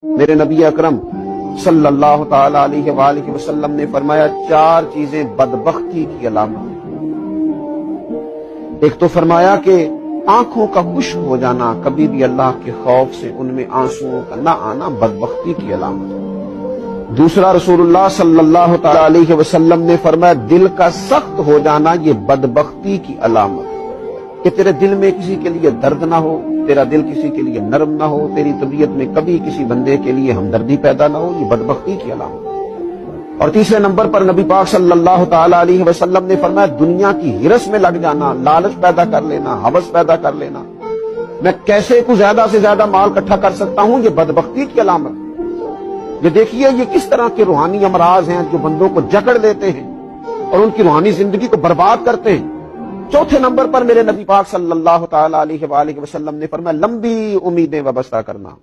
मेरे नबी अकरम सल्लल्लाहु ताला अलैहि वसल्लम ने फरमाया 4 चीजें बदबख्ती की अलामत है। एक तो फरमाया कि आंखों का खुश्क हो जाना, कभी भी अल्लाह के खौफ से उनमें आंसुओं का न आना बदबख्ती की अलामत है। दूसरा, रसूलुल्लाह सल्लल्लाहु ताला अलैहि वसल्लम ने फरमाया दिल का सख्त हो जाना ये बदबख्ती की अलामत है, कि तेरे दिल में किसी के लिए दर्द ना हो, तेरा दिल किसी के लिए नरम ना हो, तेरी तबीयत में कभी किसी बंदे के लिए हमदर्दी पैदा ना हो, ये बदबख्ती की अलामत है। और तीसरे नंबर पर नबी पाक सल्लल्लाहु ताला अलैहि वसल्लम ने फरमाया दुनिया की हिरस में लग जाना, लालच पैदा कर लेना, हवस पैदा कर लेना, मैं कैसे कुछ ज्यादा से ज्यादा माल इकट्ठा कर सकता हूं, ये बदबख्ती की अलामत है। ये देखिए ये किस तरह के रूहानी अमराज हैं जो बंदों को जकड़ लेते हैं और उनकी रूहानी जिंदगी को बर्बाद करते हैं। चौथे नंबर पर मेरे नबी पाक सल्लल्लाहु ताला अलैहि वसल्लम ने फरमाया लंबी उम्मीदें वाबस्ता करना।